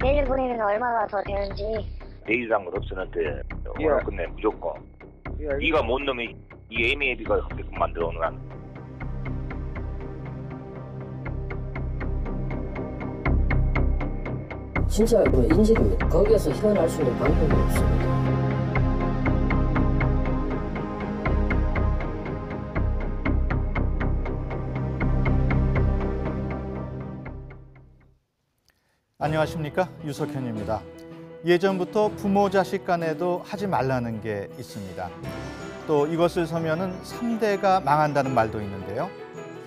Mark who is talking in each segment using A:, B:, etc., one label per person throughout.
A: 내일 보내면 얼마가 더 되는지.
B: 내일한 건 없었는데 오늘 끝내 무조건. 네가 못 넣으면 이 애미애비가 그렇게 만들어 놓은 안.
C: 진짜 인질입니다. 거기에서 헤어날 수 있는 방법이 없습니다.
D: 안녕하십니까, 유석현입니다. 예전부터 부모 자식 간에도 하지 말라는 게 있습니다. 또 이것을 서면은 3대가 망한다는 말도 있는데요.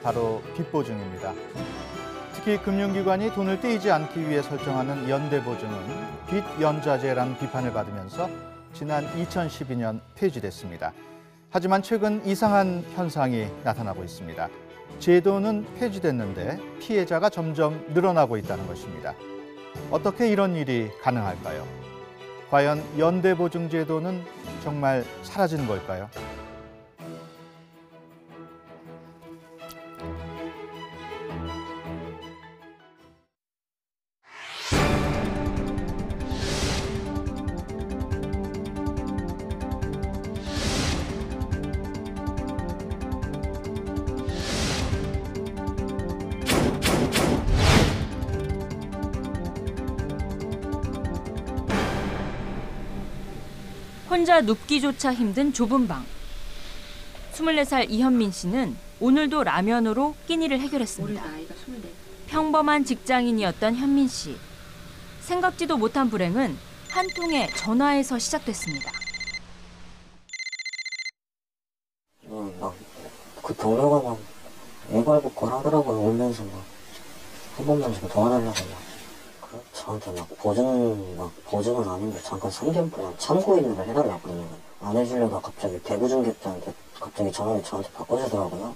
D: 바로 빚보증입니다. 특히 금융기관이 돈을 떼이지 않기 위해 설정하는 연대보증은 빚연좌제라는 비판을 받으면서 지난 2012년 폐지됐습니다. 하지만 최근 이상한 현상이 나타나고 있습니다. 제도는 폐지됐는데 피해자가 점점 늘어나고 있다는 것입니다. 어떻게 이런 일이 가능할까요? 과연 연대보증제도는 정말 사라지는 걸까요?
E: 혼자 눕기조차 힘든 좁은 방. 24살 이현민 씨는 오늘도 라면으로 끼니를 해결했습니다. 평범한 직장인이었던 현민 씨. 생각지도 못한 불행은 한 통의 전화에서 시작됐습니다.
C: 그 동료가 막 애발복걸 하더라고요. 울면서 한 번만 좀 도와달라고 저한테 보증은 아닌데 잠깐 3개월 동안 참고인을 해달라고 그러는 거예요. 안 해주려다 갑자기 대구중개자한테 갑자기 전화를 저한테 바꿔주더라고요.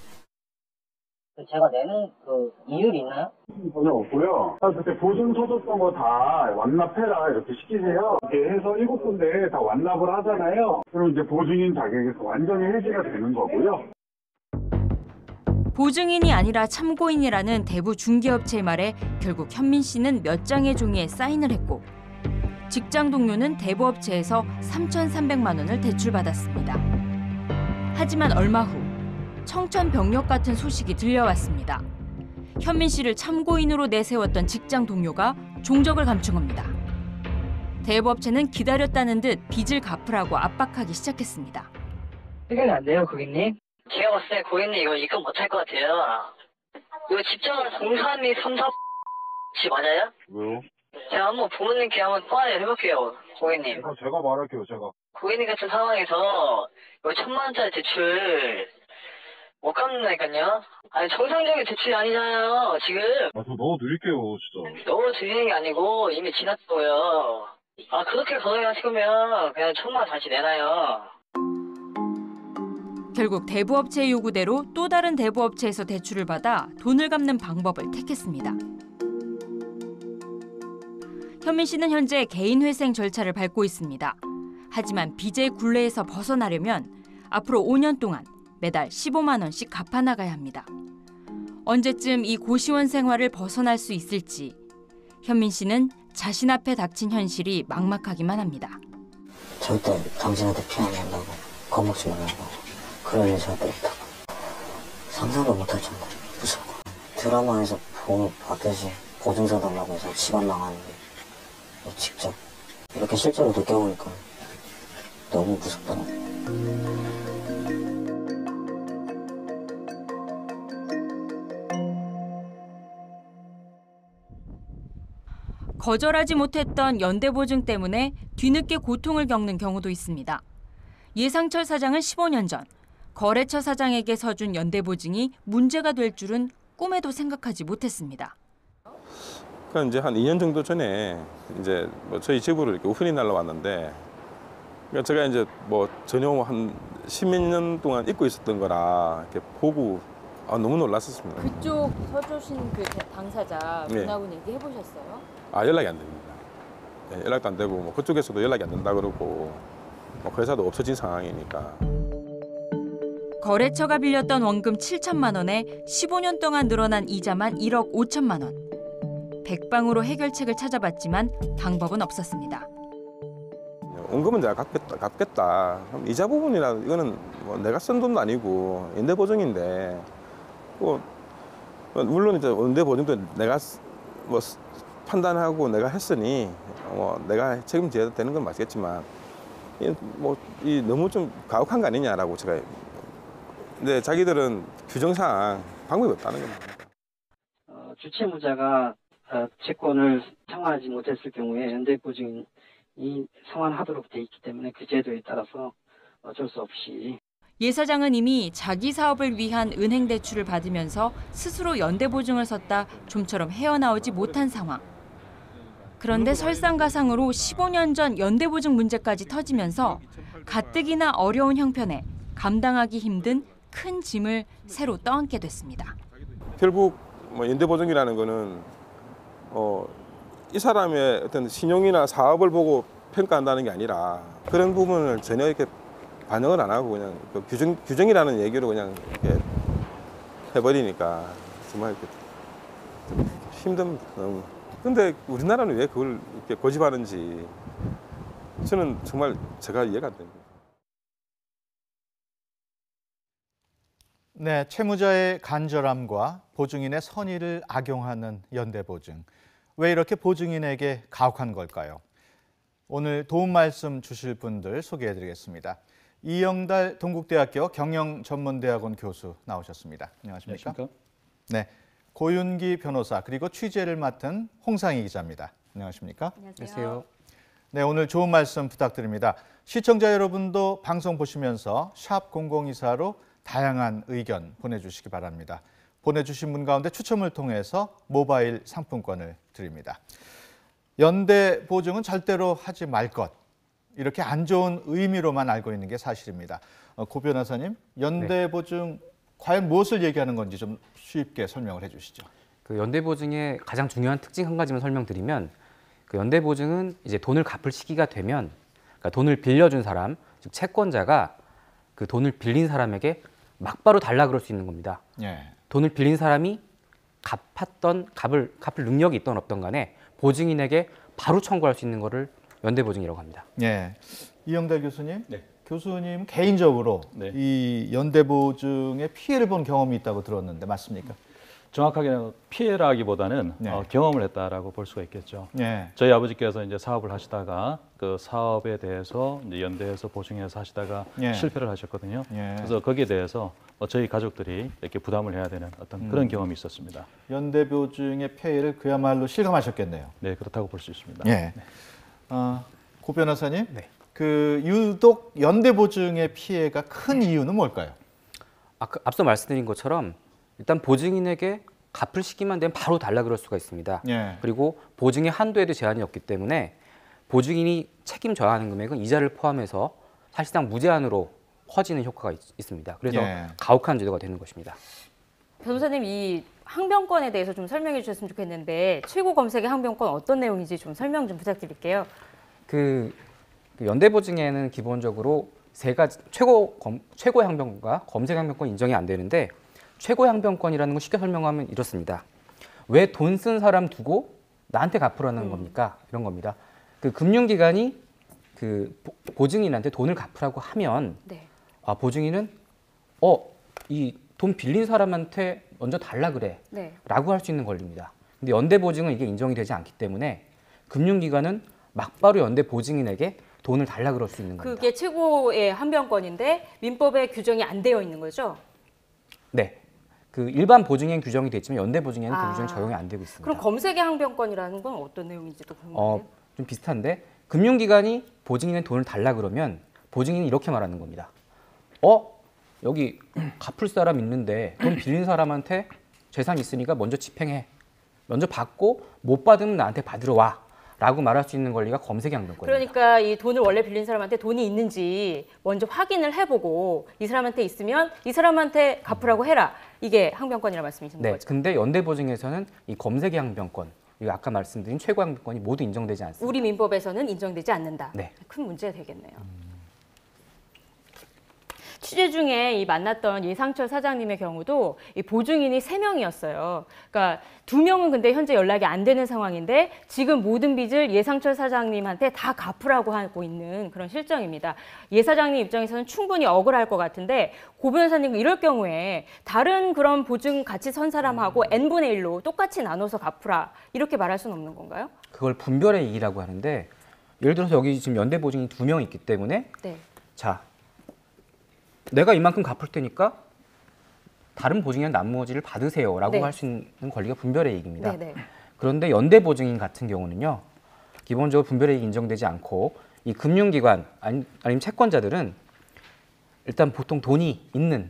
C: 제가 내는 그 이율이 있나요?
F: 전혀 없고요. 그때 보증 서줬던 거 다 완납해라 이렇게 시키세요. 이렇게 해서 7군데 다 완납을 하잖아요. 그럼 이제 보증인 자격에서 완전히 해지가 되는 거고요.
E: 보증인이 아니라 참고인이라는 대부 중개업체의 말에 결국 현민 씨는 몇 장의 종이에 사인을 했고 직장 동료는 대부업체에서 3,300만 원을 대출받았습니다. 하지만 얼마 후 청천벽력 같은 소식이 들려왔습니다. 현민 씨를 참고인으로 내세웠던 직장 동료가 종적을 감춘 겁니다. 대부업체는 기다렸다는 듯 빚을 갚으라고 압박하기 시작했습니다.
C: 해결이 안 돼요, 고객님?
G: 제가 봤을 때 고객님 이거 입금 못할 것 같아요. 이거 직장 공사미 3사 씨 맞아요?
F: 왜요?
G: 제가 한번 부모님께 한번 통화를 해볼게요, 고객님.
F: 제가 말할게요, 제가.
G: 고객님 같은 상황에서 이거 1,000만 원짜리 대출 못 갚는다니까요. 아니 정상적인 대출이 아니잖아요, 지금.
F: 저 넣어드릴게요, 진짜.
G: 넣어드리는 게 아니고 이미 지났고요. 아 그렇게 거래하시면 그냥 1,000만 원 다시 내놔요.
E: 결국 대부업체의 요구대로 또 다른 대부업체에서 대출을 받아 돈을 갚는 방법을 택했습니다. 현민 씨는 현재 개인회생 절차를 밟고 있습니다. 하지만 빚의 굴레에서 벗어나려면 앞으로 5년 동안 매달 15만 원씩 갚아나가야 합니다. 언제쯤 이 고시원 생활을 벗어날 수 있을지 현민 씨는 자신 앞에 닥친 현실이 막막하기만 합니다.
C: 절대 당신한테 피해 안 한다고 겁먹지 말라고. 그럴 일 절대 없다고. 상상도 못할 정도로 무섭고. 드라마에서 봤듯이 보증서 달라고 해서 집안 나가는 게 직접 이렇게 실제로 느껴보니까 너무 무섭더라고요.
E: 거절하지 못했던 연대보증 때문에 뒤늦게 고통을 겪는 경우도 있습니다. 예상철 사장은 15년 전 거래처 사장에게 서준 연대보증이 문제가 될 줄은 꿈에도 생각하지 못했습니다.
H: 그러니까 이제 한 2년 정도 전에 이제 저희 집으로 이렇게 우편이 날라왔는데, 그러니까 제가 이제 전혀 한 10몇 년 동안 잊고 있었던 거라 이렇게 보고 너무 놀랐었습니다.
E: 그쪽 서주신 그 당사자
H: 네.
E: 분하고는 얘기해 보셨어요?
H: 연락이 안 됩니다. 네, 연락도 안 되고 그쪽에서도 연락이 안 된다 그러고 그 회사도 없어진 상황이니까.
E: 거래처가 빌렸던 원금 7천만 원에 15년 동안 늘어난 이자만 1억 5천만 원. 백방으로 해결책을 찾아봤지만 방법은 없었습니다.
H: 원금은 내가 갚겠다. 이자 부분이라 이거는 뭐 내가 쓴 돈도 아니고 연대보증인데 뭐 물론 이제 연대보증도 내가 뭐 판단하고 내가 했으니 내가 책임져야 되는 건 맞겠지만 이 너무 좀 가혹한 거 아니냐라고 제가. 근데 자기들은 규정상 방법이 없다는 겁니다.
I: 주채무자가 채권을 청구하지 못했을 경우에 연대보증인이 상환하도록 돼 있기 때문에 그 제도에 따라서 어쩔 수 없이.
E: 예 사장은 이미 자기 사업을 위한 은행 대출을 받으면서 스스로 연대보증을 썼다 좀처럼 헤어나오지 못한 상황. 그런데 설상가상으로 15년 전 연대보증 문제까지 터지면서 가뜩이나 어려운 형편에 감당하기 힘든 큰 짐을 새로 떠안게 됐습니다.
H: 결국 연대보증이라는 거는 이 사람의 어떤 신용이나 사업을 보고 평가한다는 게 아니라 그런 부분을 전혀 이렇게 반영을 안 하고 그냥 그 규정이라는 얘기로 그냥 이렇게 해버리니까 정말 이렇게 좀 힘듭니다. 근데 우리나라는 왜 그걸 이렇게 고집하는지 저는 정말 제가 이해가 안 됩니다.
D: 네, 채무자의 간절함과 보증인의 선의를 악용하는 연대보증. 왜 이렇게 보증인에게 가혹한 걸까요? 오늘 도움 말씀 주실 분들 소개해드리겠습니다. 이영달 동국대학교 경영전문대학원 교수 나오셨습니다. 안녕하십니까? 네, 고윤기 변호사 그리고 취재를 맡은 홍상희 기자입니다. 안녕하십니까?
J: 안녕하세요.
D: 네, 오늘 좋은 말씀 부탁드립니다. 시청자 여러분도 방송 보시면서 샵 0024로 다양한 의견 보내주시기 바랍니다. 보내주신 분 가운데 추첨을 통해서 모바일 상품권을 드립니다. 연대보증은 절대로 하지 말 것. 이렇게 안 좋은 의미로만 알고 있는 게 사실입니다. 고 변호사님, 연대보증 과연 무엇을 얘기하는 건지 좀 쉽게 설명을 해주시죠.
J: 그 연대보증의 가장 중요한 특징 한 가지만 설명드리면 그 연대보증은 이제 돈을 갚을 시기가 되면 그러니까 돈을 빌려준 사람, 즉 채권자가 그 돈을 빌린 사람에게 막바로 달라 그럴 수 있는 겁니다.
D: 예.
J: 돈을 빌린 사람이 갚을 능력이 있던 없던 간에 보증인에게 바로 청구할 수 있는 거를 연대보증이라고 합니다.
D: 예. 이영달 교수님,
K: 네.
D: 교수님 개인적으로 이 연대보증의 피해를 본 경험이 있다고 들었는데 맞습니까?
K: 정확하게는 피해라기보다는 경험을 했다라고 볼 수가 있겠죠. 저희 아버지께서 이제 사업을 하시다가 그 사업에 대해서 이제 연대해서 보증해서 하시다가 실패를 하셨거든요. 그래서 거기에 대해서 저희 가족들이 이렇게 부담을 해야 되는 어떤 그런 경험이 있었습니다.
D: 연대보증의 폐해를 그야말로 실감하셨겠네요.
K: 네, 그렇다고 볼 수 있습니다.
D: 네. 고 변호사님, 그 유독 연대보증의 피해가 큰 이유는 뭘까요?
J: 앞서 말씀드린 것처럼 일단 보증인에게 갚을 시기만 되면 바로 달라 그럴 수가 있습니다. 그리고 보증의 한도에도 제한이 없기 때문에 보증인이 책임져야 하는 금액은 이자를 포함해서 사실상 무제한으로 커지는 효과가 있습니다. 그래서 가혹한 제도가 되는 것입니다.
L: 변호사님, 이 항변권에 대해서 좀 설명해 주셨으면 좋겠는데 최고 검색의 항변권 어떤 내용인지 좀 설명 좀 부탁드릴게요.
J: 그 연대보증에는 기본적으로 세 가지 최고 항변권과 검색 항변권 인정이 안 되는데 최고 항변권이라는 건 쉽게 설명하면 이렇습니다. 왜 돈 쓴 사람 두고 나한테 갚으라는 겁니까? 이런 겁니다. 그 금융기관이 그 보증인한테 돈을 갚으라고 하면 보증인은 이 돈 빌린 사람한테 먼저 달라 그래 라고 할 수 있는 권리입니다. 근데 연대보증은 이게 인정이 되지 않기 때문에 금융기관은 막바로 연대보증인에게 돈을 달라 그럴 수 있는 겁니다.
L: 그게 최고의 항변권인데 민법에 규정이 안 되어 있는 거죠?
J: 네. 그 일반 보증엔 규정이 돼 있지만 연대보증에는 그 규정이 적용이 안 되고 있습니다.
L: 그럼 검색의 항변권이라는 건 어떤 내용인지도 궁금해요.
J: 좀 비슷한데 금융기관이 보증인의 돈을 달라 그러면 보증인이 이렇게 말하는 겁니다. 여기 갚을 사람 있는데 돈 빌린 사람한테 재산 있으니까 먼저 집행해. 먼저 받고 못 받으면 나한테 받으러 와. 라고 말할 수 있는 권리가 검색의 항변권입니다.
L: 그러니까 이 돈을 원래 빌린 사람한테 돈이 있는지 먼저 확인을 해보고 이 사람한테 있으면 이 사람한테 갚으라고 해라. 이게 항변권이라는 말씀이신 거죠?
J: 근데 연대보증에서는 이 검색의 항변권, 그리고 아까 말씀드린 최고 항변권이 모두 인정되지 않습니다.
L: 우리 민법에서는 인정되지 않는다.
J: 네.
L: 큰 문제가 되겠네요. 취재 중에 이 만났던 예상철 사장님의 경우도 이 보증인이 3명이었어요. 그러니까 2명은 근데 현재 연락이 안 되는 상황인데 지금 모든 빚을 예상철 사장님한테 다 갚으라고 하고 있는 그런 실정입니다. 예 사장님 입장에서는 충분히 억울할 것 같은데 고 변호사님 이럴 경우에 다른 그런 보증 같이 선 사람하고 n분의 1로 똑같이 나눠서 갚으라 이렇게 말할 수는 없는 건가요?
J: 그걸 분별의 이익이라고 하는데 예를 들어서 여기 지금 연대 보증이 2명 있기 때문에 자 내가 이만큼 갚을 테니까 다른 보증인 나머지를 받으세요라고 할 수 있는 권리가 분별의 이익입니다. 그런데 연대 보증인 같은 경우는요. 기본적으로 분별의 이익이 인정되지 않고 이 금융기관 아니면 채권자들은 일단 보통 돈이 있는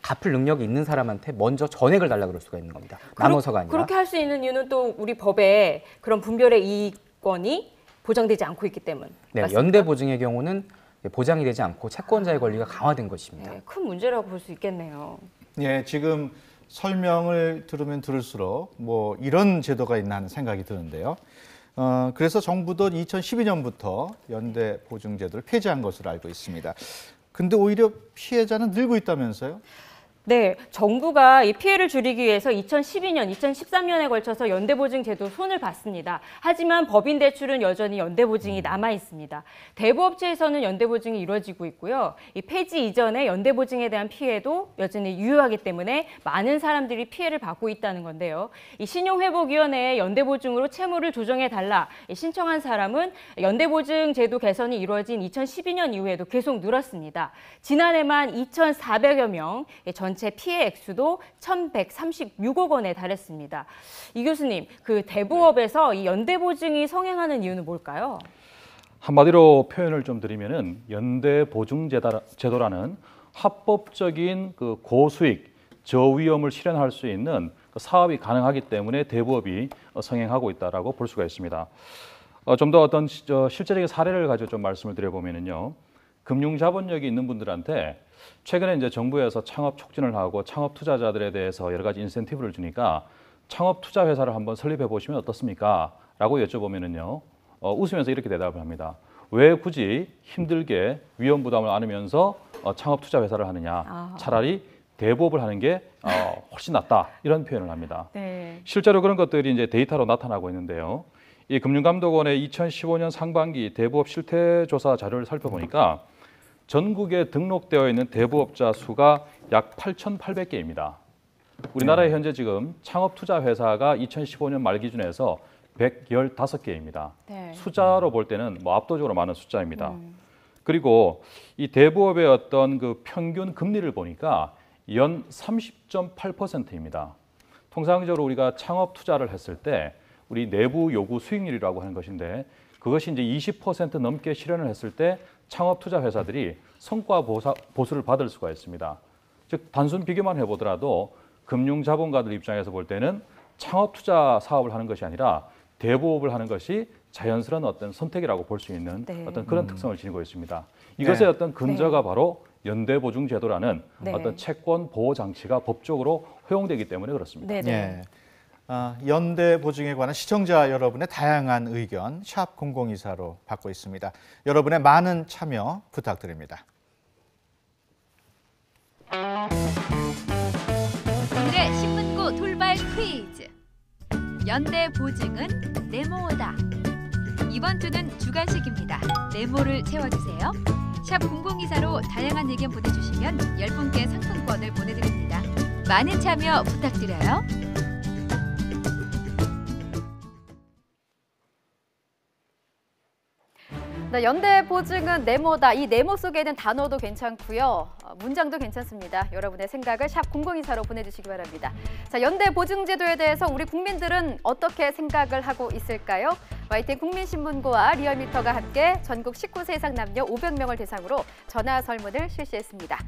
J: 갚을 능력이 있는 사람한테 먼저 전액을 달라 그럴 수가 있는 겁니다. 나눠서가 아니라.
L: 그렇게 할 수 있는 이유는 또 우리 법에 그런 분별의 이익권이 보장되지 않고 있기 때문.
J: 네,
L: 맞습니까?
J: 연대 보증의 경우는 보장이 되지 않고 채권자의 권리가 강화된 것입니다.
L: 네, 큰 문제라고 볼 수 있겠네요.
D: 예, 지금 설명을 들으면 들을수록 뭐 이런 제도가 있나 하는 생각이 드는데요. 그래서 정부도 2012년부터 연대 보증 제도를 폐지한 것으로 알고 있습니다. 근데 오히려 피해자는 늘고 있다면서요?
L: 네, 정부가 이 피해를 줄이기 위해서 2012년, 2013년에 걸쳐서 연대보증 제도 손을 봤습니다. 하지만 법인 대출은 여전히 연대보증이 남아 있습니다. 대부업체에서는 연대보증이 이루어지고 있고요. 이 폐지 이전에 연대보증에 대한 피해도 여전히 유효하기 때문에 많은 사람들이 피해를 받고 있다는 건데요. 이 신용회복위원회에 연대보증으로 채무를 조정해달라 신청한 사람은 연대보증 제도 개선이 이루어진 2012년 이후에도 계속 늘었습니다. 지난해만 2,400여 명, 전체 피해 액수도 1,136억 원에 달했습니다. 이 교수님, 그 대부업에서 이 연대보증이 성행하는 이유는 뭘까요?
K: 한마디로 표현을 좀 드리면은 연대보증제도라는 합법적인 그 고수익, 저위험을 실현할 수 있는 사업이 가능하기 때문에 대부업이 성행하고 있다라고 볼 수가 있습니다. 좀 더 어떤 실제적인 사례를 가지고 좀 말씀을 드려보면은요, 금융자본력이 있는 분들한테 최근에 이제 정부에서 창업 촉진을 하고 창업 투자자들에 대해서 여러 가지 인센티브를 주니까 창업 투자 회사를 한번 설립해 보시면 어떻습니까? 라고 여쭤보면은요, 웃으면서 이렇게 대답을 합니다. 왜 굳이 힘들게 위험 부담을 안으면서 창업 투자 회사를 하느냐? 차라리 대부업을 하는 게 훨씬 낫다. 이런 표현을 합니다.
L: 네.
K: 실제로 그런 것들이 이제 데이터로 나타나고 있는데요. 이 금융감독원의 2015년 상반기 대부업 실태조사 자료를 살펴보니까 전국에 등록되어 있는 대부업자 수가 약 8,800개입니다. 우리나라에 현재 지금 창업투자회사가 2015년 말 기준에서 115개입니다.
L: 네.
K: 숫자로 볼 때는 뭐 압도적으로 많은 숫자입니다. 그리고 이 대부업의 어떤 그 평균 금리를 보니까 연 30.8%입니다. 통상적으로 우리가 창업 투자를 했을 때 우리 내부 요구 수익률이라고 하는 것인데 그것이 이제 20% 넘게 실현을 했을 때 창업 투자 회사들이 성과 보수를 받을 수가 있습니다. 즉 단순 비교만 해보더라도 금융자본가들 입장에서 볼 때는 창업 투자 사업을 하는 것이 아니라 대부업을 하는 것이 자연스러운 어떤 선택이라고 볼 수 있는 어떤 그런 특성을 지니고 있습니다. 이것의 어떤 근저가 바로 연대보증제도라는 어떤 채권 보호 장치가 법적으로 허용되기 때문에 그렇습니다.
D: 네. 연대 보증에 관한 시청자 여러분의 다양한 의견 샵 0024로 받고 있습니다. 여러분의 많은 참여 부탁드립니다.
M: 오늘의 신문고 돌발 퀴즈. 연대 보증은 네모다. 이번 주는 주간식입니다. 네모를 채워주세요. 샵 0024로 다양한 의견 보내주시면 10분께 상품권을 보내드립니다. 많은 참여 부탁드려요.
N: 네, 연대 보증은 네모다. 이 네모 속에 있는 단어도 괜찮고요. 문장도 괜찮습니다. 여러분의 생각을 샵 0024로 보내주시기 바랍니다. 자, 연대 보증 제도에 대해서 우리 국민들은 어떻게 생각을 하고 있을까요? YTN 국민신문고와 리얼미터가 함께 전국 19세 이상 남녀 500명을 대상으로 전화 설문을 실시했습니다.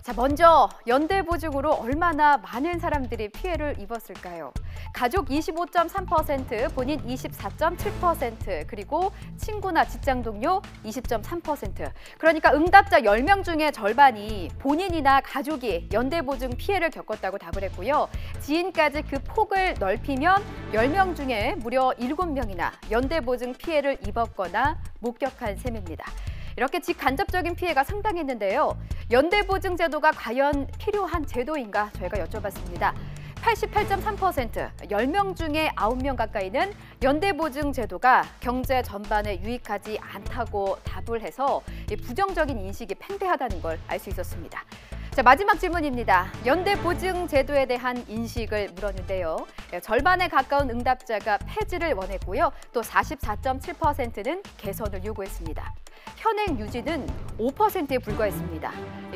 N: 자, 먼저 연대 보증으로 얼마나 많은 사람들이 피해를 입었을까요? 가족 25.3%, 본인 24.7%, 그리고 친구나 직장 동료 20.3%. 그러니까 응답자 10명 중에 절반이 본인이나 가족이 연대 보증 피해를 겪었다고 답을 했고요. 지인까지 그 폭을 넓히면 10명 중에 무려 7명이나 연대 보증 피해를 입었거나 목격한 셈입니다. 이렇게 직간접적인 피해가 상당했는데요. 연대보증제도가 과연 필요한 제도인가 저희가 여쭤봤습니다. 88.3%, 10명 중에 9명 가까이는 연대보증제도가 경제 전반에 유익하지 않다고 답을 해서 부정적인 인식이 팽배하다는 걸 알 수 있었습니다. 자, 마지막 질문입니다. 연대보증제도에 대한 인식을 물었는데요. 절반에 가까운 응답자가 폐지를 원했고요. 또 44.7%는 개선을 요구했습니다. 현행 유지는 5%에 불과했습니다.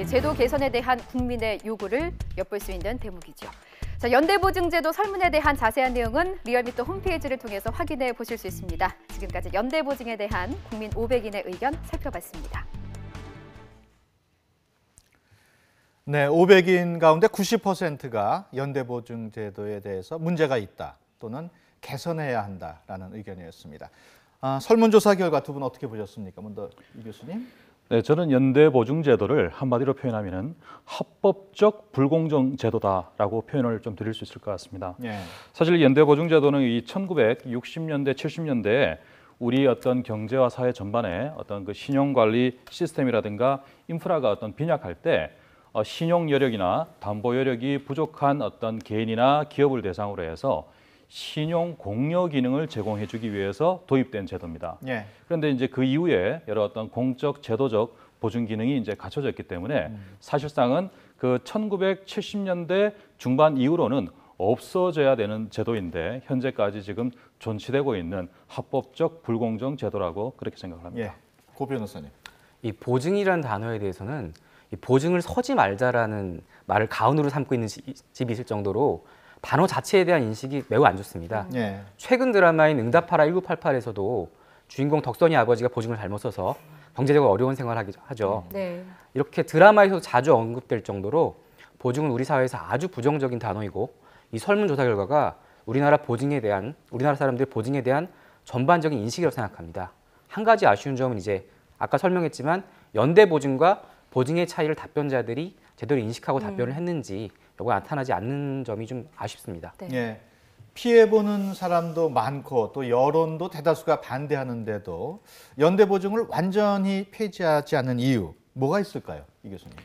N: 제도 개선에 대한 국민의 요구를 엿볼 수 있는 대목이죠. 자, 연대보증제도 설문에 대한 자세한 내용은 리얼미터 홈페이지를 통해서 확인해 보실 수 있습니다. 지금까지 연대보증에 대한 국민 500인의 의견 살펴봤습니다.
D: 네, 500인 가운데 90%가 연대보증제도에 대해서 문제가 있다 또는 개선해야 한다라는 의견이었습니다. 설문조사 결과 두 분 어떻게 보셨습니까? 먼저 이 교수님.
K: 네, 저는 연대보증제도를 한마디로 표현하면은 합법적 불공정 제도다라고 표현을 좀 드릴 수 있을 것 같습니다.
D: 예.
K: 사실 연대보증제도는 이 1960년대, 70년대에 우리 어떤 경제와 사회 전반에 어떤 그 신용관리 시스템이라든가 인프라가 어떤 빈약할 때 신용 여력이나 담보 여력이 부족한 어떤 개인이나 기업을 대상으로 해서 신용 공여 기능을 제공해주기 위해서 도입된 제도입니다.
D: 예.
K: 그런데 이제 그 이후에 여러 어떤 공적, 제도적 보증 기능이 이제 갖춰졌기 때문에 사실상은 그 1970년대 중반 이후로는 없어져야 되는 제도인데 현재까지 지금 존치되고 있는 합법적 불공정 제도라고 그렇게 생각을 합니다.
D: 예. 고 변호사님.
J: 이 보증이라는 단어에 대해서는 이 보증을 서지 말자라는 말을 가훈으로 삼고 있는 집이 있을 정도로 단어 자체에 대한 인식이 매우 안 좋습니다.
D: 예.
J: 최근 드라마인 응답하라 1988에서도 주인공 덕선이 아버지가 보증을 잘못 써서 경제적으로 어려운 생활을 하죠.
N: 네.
J: 이렇게 드라마에서 자주 언급될 정도로 보증은 우리 사회에서 아주 부정적인 단어이고 이 설문조사 결과가 우리나라 사람들의 보증에 대한 전반적인 인식이라고 생각합니다. 한 가지 아쉬운 점은 이제 아까 설명했지만 연대보증과 보증의 차이를 답변자들이 제대로 인식하고 답변을 했는지 여기가 나타나지 않는 점이 좀 아쉽습니다.
N: 네.
D: 예. 피해보는 사람도 많고 또 여론도 대다수가 반대하는데도 연대보증을 완전히 폐지하지 않는 이유 뭐가 있을까요? 이 교수님.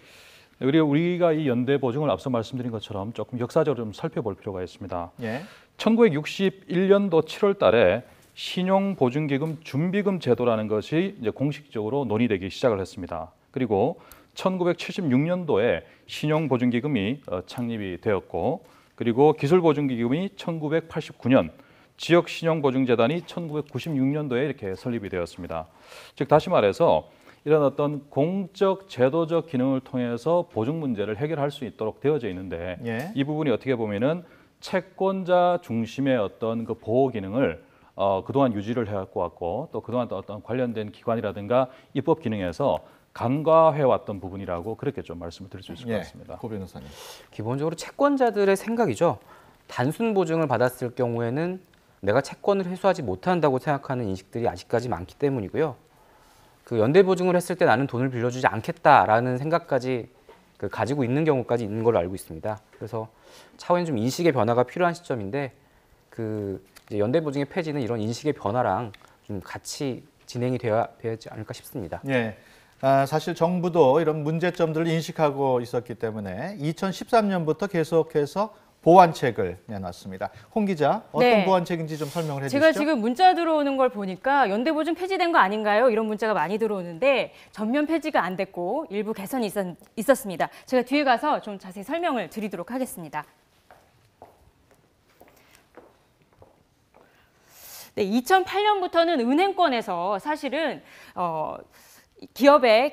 K: 우리가 이 연대보증을 앞서 말씀드린 것처럼 조금 역사적으로 좀 살펴볼 필요가 있습니다.
D: 예.
K: 1961년도 7월 달에 신용보증기금 준비금 제도라는 것이 이제 공식적으로 논의되기 시작을 했습니다. 그리고 1976년도에 신용보증기금이 창립이 되었고 그리고 기술보증기금이 1989년, 지역신용보증재단이 1996년도에 이렇게 설립이 되었습니다. 즉 다시 말해서 이런 어떤 공적 제도적 기능을 통해서 보증 문제를 해결할 수 있도록 되어져 있는데
D: 예.
K: 이 부분이 어떻게 보면은 채권자 중심의 어떤 그 보호 기능을 그동안 유지를 해왔고 왔고 또 그동안 또 어떤 관련된 기관이라든가 입법 기능에서 간과해왔던 부분이라고 그렇게 좀 말씀을 드릴 수 있을 것 같습니다.
D: 고 변호사님.
J: 기본적으로 채권자들의 생각이죠. 단순 보증을 받았을 경우에는 내가 채권을 회수하지 못한다고 생각하는 인식들이 아직까지 많기 때문이고요. 그 연대보증을 했을 때 나는 돈을 빌려주지 않겠다라는 생각까지 가지고 있는 경우까지 있는 걸로 알고 있습니다. 그래서 차후엔 좀 인식의 변화가 필요한 시점인데 이제 연대보증의 폐지는 이런 인식의 변화랑 좀 같이 진행이 되지 않을까 싶습니다.
D: 예. 사실 정부도 이런 문제점들을 인식하고 있었기 때문에 2013년부터 계속해서 보완책을 내놨습니다. 홍 기자, 어떤
L: 네.
D: 보완책인지 좀 설명을 해주시죠.
L: 제가 지금 문자 들어오는 걸 보니까 연대보증 폐지된 거 아닌가요? 이런 문자가 많이 들어오는데 전면 폐지가 안 됐고 일부 개선이 있었습니다. 제가 뒤에 가서 좀 자세히 설명을 드리도록 하겠습니다. 네, 2008년부터는 은행권에서 사실은 기업에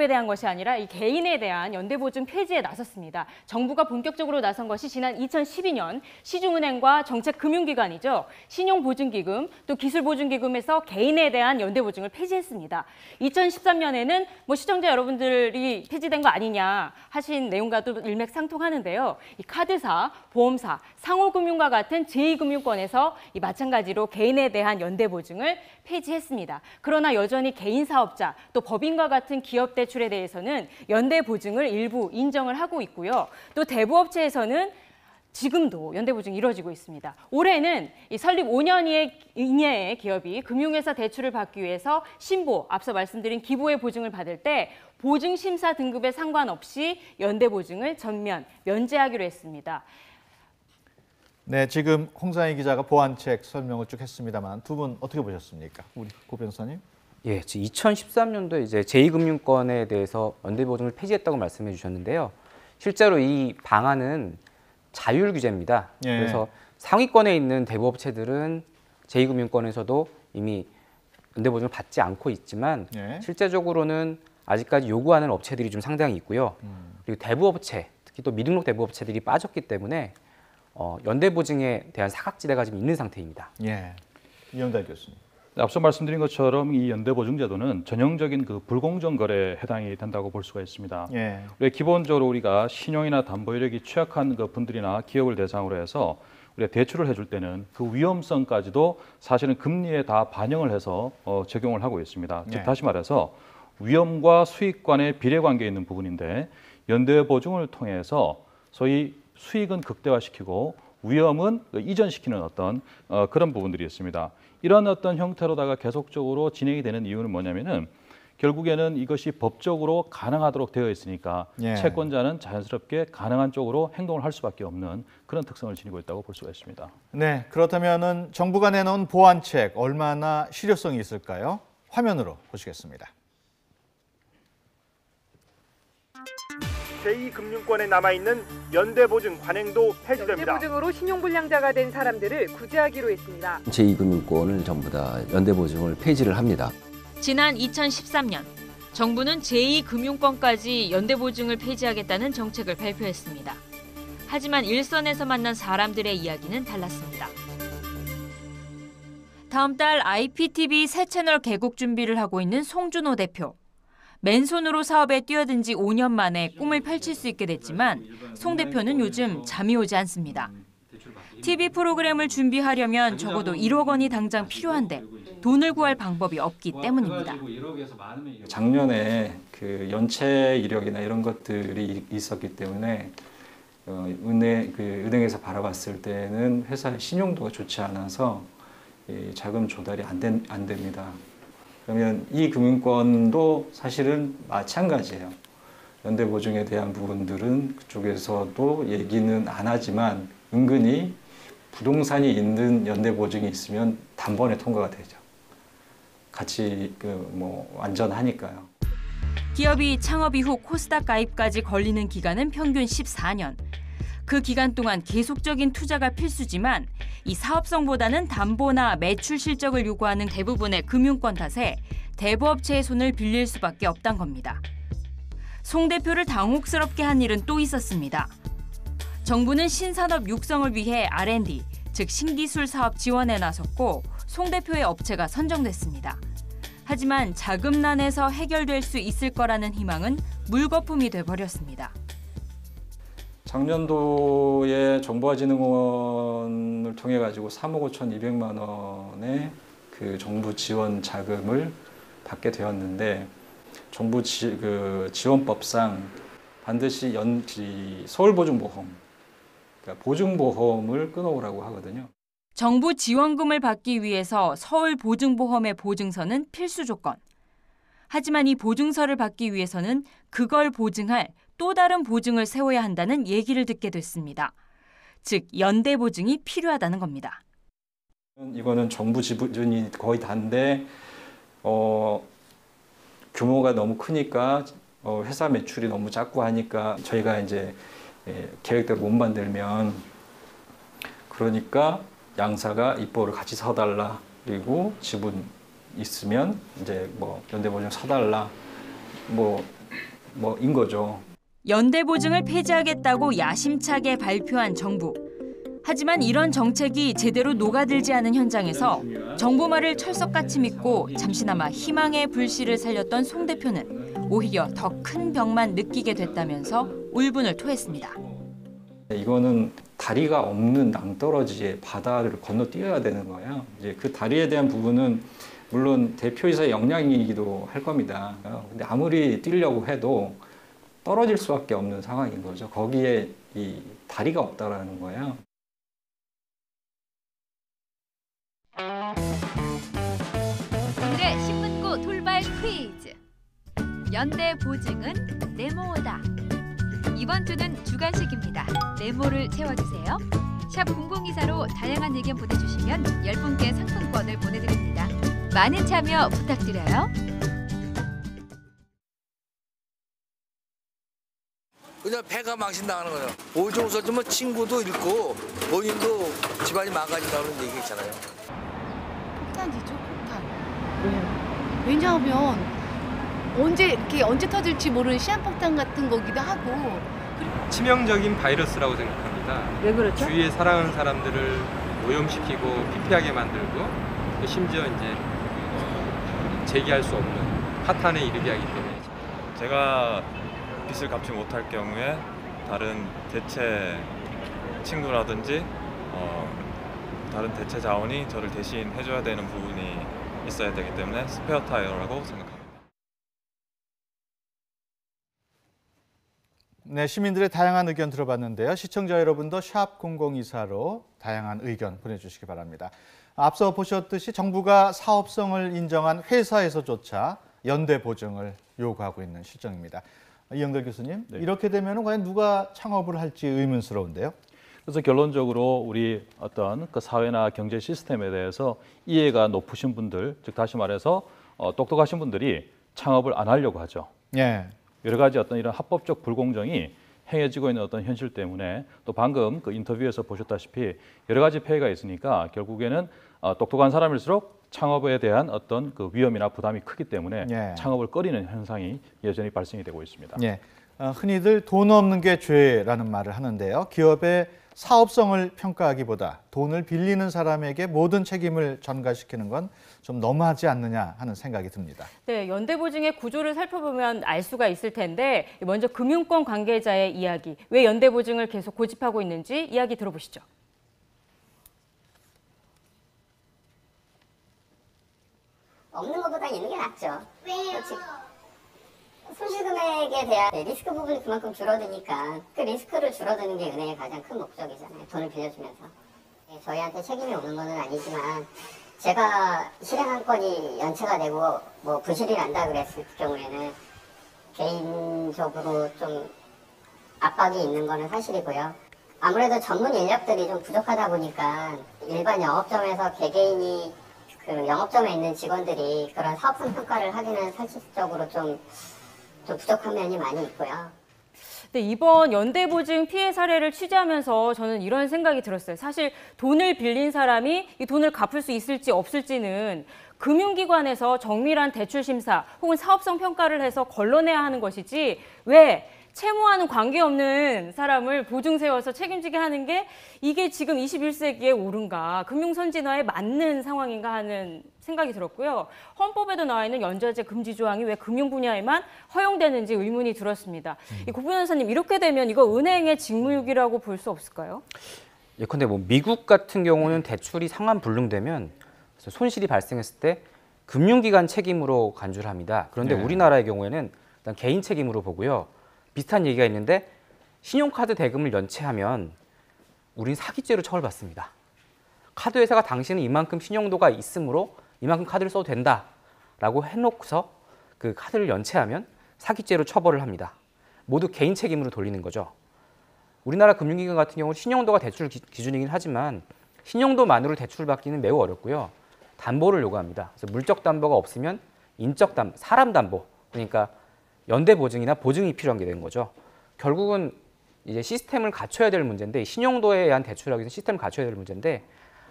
L: 대한 것이 아니라 이 개인에 대한 연대보증 폐지에 나섰습니다. 정부가 본격적으로 나선 것이 지난 2012년 시중은행과 정책금융기관이죠. 신용보증기금 또 기술보증기금에서 개인에 대한 연대보증을 폐지했습니다. 2013년에는 시청자 여러분들이 폐지된 거 아니냐 하신 내용과도 일맥상통하는데요. 이 카드사, 보험사, 상호금융과 같은 제2금융권에서 이 마찬가지로 개인에 대한 연대보증을 폐지했습니다. 그러나 여전히 개인 사업자 또 법인과 같은 기업 대출에 대해서는 연대보증을 일부 인정을 하고 있고요. 또 대부업체에서는 지금도 연대보증이 이루어지고 있습니다. 올해는 이 설립 5년 이내의 기업이 금융회사 대출을 받기 위해서 신보, 앞서 말씀드린 기보의 보증을 받을 때 보증심사 등급에 상관없이 연대보증을 전면 면제하기로 했습니다.
D: 네, 지금 홍상희 기자가 보완책 설명을 쭉 했습니다만 두 분 어떻게 보셨습니까? 우리 고 변호사님?
J: 예, 2013년도에 이제 제2금융권에 대해서 연대보증을 폐지했다고 말씀해 주셨는데요. 실제로 이 방안은 자율 규제입니다.
D: 예.
J: 그래서 상위권에 있는 대부업체들은 제2금융권에서도 이미 연대보증을 받지 않고 있지만
D: 예.
J: 실제적으로는 아직까지 요구하는 업체들이 좀 상당히 있고요. 그리고 대부업체, 특히 또 미등록 대부업체들이 빠졌기 때문에 연대보증에 대한 사각지대가 지금 있는 상태입니다.
D: 예, 이영달 교수님.
K: 앞서 말씀드린 것처럼 이 연대보증제도는 전형적인 그 불공정 거래에 해당이 된다고 볼 수가 있습니다.
D: 예.
K: 기본적으로 우리가 신용이나 담보 이력이 취약한 그 분들이나 기업을 대상으로 해서 우리가 대출을 해줄 때는 그 위험성까지도 사실은 금리에 다 반영을 해서 적용을 하고 있습니다.
D: 예.
K: 즉 다시 말해서 위험과 수익 간의 비례관계에 있는 부분인데 연대보증을 통해서 소위 수익은 극대화시키고 위험은 이전시키는 어떤 그런 부분들이 있습니다. 이런 어떤 형태로다가 계속적으로 진행이 되는 이유는 뭐냐면은 결국에는 이것이 법적으로 가능하도록 되어 있으니까
D: 예.
K: 채권자는 자연스럽게 가능한 쪽으로 행동을 할 수밖에 없는 그런 특성을 지니고 있다고 볼 수가 있습니다.
D: 네, 그렇다면은 정부가 내놓은 보완책 얼마나 실효성이 있을까요? 화면으로 보시겠습니다.
O: 제2금융권에 남아있는 연대보증 관행도 폐지됩니다.
P: 연대보증으로 신용불량자가 된 사람들을 구제하기로 했습니다.
Q: 제2금융권을 전부 다 연대보증을 폐지를 합니다.
E: 지난 2013년 정부는 제2금융권까지 연대보증을 폐지하겠다는 정책을 발표했습니다. 하지만 일선에서 만난 사람들의 이야기는 달랐습니다. 다음 달 IPTV 새 채널 개국 준비를 하고 있는 송준호 대표. 맨손으로 사업에 뛰어든 지 5년 만에 꿈을 펼칠 수 있게 됐지만 송 대표는 요즘 잠이 오지 않습니다. TV 프로그램을 준비하려면 적어도 1억 원이 당장 필요한데 돈을 구할 방법이 없기 때문입니다.
R: 작년에 그 연체 이력이나 이런 것들이 있었기 때문에 은행에서 바라봤을 때는 회사의 신용도가 좋지 않아서 자금 조달이 안 됩니다. 그러면 이 금융권도 사실은 마찬가지예요. 연대보증에 대한 부분들은 그쪽에서도 얘기는 안 하지만 은근히 부동산이 있는 연대보증이 있으면 단번에 통과가 되죠. 같이 완전하니까요.
E: 기업이 창업 이후 코스닥 가입까지 걸리는 기간은 평균 14년. 그 기간 동안 계속적인 투자가 필수지만 이 사업성보다는 담보나 매출 실적을 요구하는 대부분의 금융권 탓에 대부업체의 손을 빌릴 수밖에 없단 겁니다. 송 대표를 당혹스럽게 한 일은 또 있었습니다. 정부는 신산업 육성을 위해 R&D, 즉 신기술 사업 지원에 나섰고 송 대표의 업체가 선정됐습니다. 하지만 자금난에서 해결될 수 있을 거라는 희망은 물거품이 돼버렸습니다.
R: 작년도에 정보화진흥원을 통해 가지고 3억 5,200만 원의 그 정부 지원 자금을 받게 되었는데 정부 지원법상 반드시 서울보증보험, 그러니까 보증보험을 끊어오라고 하거든요.
E: 정부 지원금을 받기 위해서 서울보증보험의 보증서는 필수 조건. 하지만 이 보증서를 받기 위해서는 그걸 보증할 또 다른 보증을 세워야 한다는 얘기를 듣게 됐습니다. 즉 연대보증이 필요하다는 겁니다.
R: 이거는 정부 지분이 거의 다인데 규모가 너무 크니까 회사 매출이 너무 작고 하니까 저희가 이제 계획대로 못 만들면 그러니까 양사가 입보를 같이 사달라, 그리고 지분 있으면 이제 연대보증 사달라 인 거죠.
E: 연대보증을 폐지하겠다고 야심차게 발표한 정부. 하지만 이런 정책이 제대로 녹아들지 않은 현장에서 정부 말을 철석같이 믿고 잠시나마 희망의 불씨를 살렸던 송 대표는 오히려 더 큰 벽만 느끼게 됐다면서 울분을 토했습니다.
R: 이거는 다리가 없는 낭떠러지의 바다를 건너뛰어야 되는 거예요. 이제 그 다리에 대한 부분은 물론 대표이사의 역량이기도 할 겁니다. 근데 아무리 뛰려고 해도 떨어질 수밖에 없는 상황인 거죠. 거기에 이 다리가 없다라는 거예요.
M: 오늘의 신문고 돌발 퀴즈. 연대보증은 네모다. 이번 주는 주간식입니다. 네모를 채워주세요. 샵 0024로 다양한 의견 보내주시면 10분께 상품권을 보내드립니다. 많은 참여 부탁드려요.
S: 그냥 배가 망신당하는 거예요. 오종 써주면 친구도 잃고 본인도 집안이 망가진다는 얘기 있잖아요.
T: 폭탄이죠, 폭탄. 왜냐하면 언제 터질지 모르는 시한폭탄 같은 거기도 하고.
U: 치명적인 바이러스라고 생각합니다.
T: 왜 그렇죠?
U: 주위에 사랑하는 사람들을 오염시키고 피폐하게 만들고 심지어 이제 재기할 수 없는 파탄에 이르게 하기 때문에
V: 제가 빚을 갚지 못할 경우에 다른 대체 친구라든지 다른 대체 자원이 저를 대신 해줘야 되는 부분이 있어야 되기 때문에 스페어 타이어라고 생각합니다.
D: 네, 시민들의 다양한 의견 들어봤는데요. 시청자 여러분도 샵 0024로 다양한 의견 보내주시기 바랍니다. 앞서 보셨듯이 정부가 사업성을 인정한 회사에서조차 연대 보증을 요구하고 있는 실정입니다. 이영달 교수님, 네. 이렇게 되면 과연 누가 창업을 할지 의문스러운데요.
K: 그래서 결론적으로 우리 어떤 그 사회나 경제 시스템에 대해서 이해가 높으신 분들, 즉 다시 말해서 똑똑하신 분들이 창업을 안 하려고 하죠.
D: 예.
K: 여러 가지 어떤 이런 합법적 불공정이 행해지고 있는 어떤 현실 때문에 또 방금 그 인터뷰에서 보셨다시피 여러 가지 폐해가 있으니까 결국에는 똑똑한 사람일수록 창업에 대한 어떤 그 위험이나 부담이 크기 때문에
D: 예.
K: 창업을 꺼리는 현상이 여전히 발생이 되고 있습니다.
D: 예. 흔히들 돈 없는 게 죄라는 말을 하는데요. 기업의 사업성을 평가하기보다 돈을 빌리는 사람에게 모든 책임을 전가시키는 건 좀 너무하지 않느냐 하는 생각이 듭니다.
L: 네, 연대보증의 구조를 살펴보면 알 수가 있을 텐데 먼저 금융권 관계자의 이야기, 왜 연대보증을 계속 고집하고 있는지 이야기 들어보시죠.
W: 없는 것보다 있는 게 낫죠. 왜요? 손실 금액에 대한 리스크 부분이 그만큼 줄어드니까 그 리스크를 줄어드는 게 은행의 가장 큰 목적이잖아요. 돈을 빌려주면서. 저희한테 책임이 오는 건 아니지만 제가 실행한 건이 연체가 되고 뭐 부실이 난다 그랬을 경우에는 개인적으로 좀 압박이 있는 거는 사실이고요. 아무래도 전문 인력들이 좀 부족하다 보니까 일반 영업점에서 개개인이 그 영업점에 있는 직원들이 그런 사업성 평가를 하기는 사실적으로 좀 부족한 면이 많이 있고요.
L: 네, 이번 연대보증 피해 사례를 취재하면서 저는 이런 생각이 들었어요. 사실 돈을 빌린 사람이 이 돈을 갚을 수 있을지 없을지는 금융기관에서 정밀한 대출 심사 혹은 사업성 평가를 해서 걸러내야 하는 것이지 왜 채무와는 관계없는 사람을 보증 세워서 책임지게 하는 게 이게 지금 21세기에 옳은가, 금융선진화에 맞는 상황인가 하는 생각이 들었고요. 헌법에도 나와 있는 연좌제 금지 조항이 왜 금융 분야에만 허용되는지 의문이 들었습니다. 고 변호사님, 이렇게 되면 이거 은행의 직무유기라고 볼 수 없을까요?
J: 예컨대 뭐 미국 같은 경우는 대출이 상환 불능되면 손실이 발생했을 때 금융기관 책임으로 간주를 합니다. 그런데 우리나라의 경우에는 일단 개인 책임으로 보고요. 비슷한 얘기가 있는데 신용카드 대금을 연체하면 우린 사기죄로 처벌받습니다. 카드 회사가 당신은 이만큼 신용도가 있으므로 이만큼 카드를 써도 된다라고 해놓고서 그 카드를 연체하면 사기죄로 처벌을 합니다. 모두 개인 책임으로 돌리는 거죠. 우리나라 금융기관 같은 경우는 신용도가 대출 기준이긴 하지만 신용도만으로 대출을 받기는 매우 어렵고요. 담보를 요구합니다. 그래서 물적 담보가 없으면 인적 담보, 사람 담보, 그러니까 연대 보증이나 보증이 필요한 게 된 거죠. 결국은 이제 시스템을 갖춰야 될 문제인데, 신용도에 의한 대출하기 위해서 시스템을 갖춰야 될 문제인데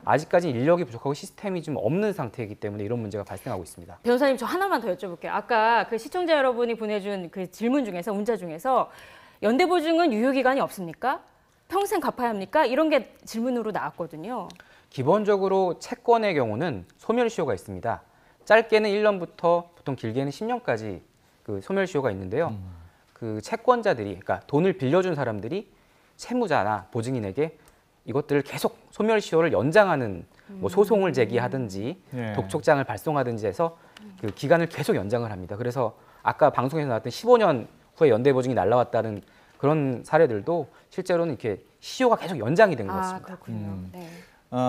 J: 아직까지 인력이 부족하고 시스템이 좀 없는 상태이기 때문에 이런 문제가 발생하고 있습니다.
L: 변호사님, 저 하나만 더 여쭤볼게요. 아까 그 시청자 여러분이 보내준 그 질문 중에서, 문자 중에서 연대 보증은 유효기간이 없습니까? 평생 갚아야 합니까? 이런 게 질문으로 나왔거든요.
J: 기본적으로 채권의 경우는 소멸시효가 있습니다. 짧게는 1년부터 보통 길게는 10년까지 그 소멸시효가 있는데요. 그 채권자들이, 그러니까 돈을 빌려준 사람들이 채무자나 보증인에게 이것들을 계속 소멸시효를 연장하는 뭐 소송을 제기하든지 독촉장을 발송하든지 해서 그 기간을 계속 연장을 합니다. 그래서 아까 방송에서 나왔던 15년 후에 연대보증이 날라왔다는 그런 사례들도 실제로는 이렇게 시효가 계속 연장이 된 것 같습니다.
L: 그렇군요. 네.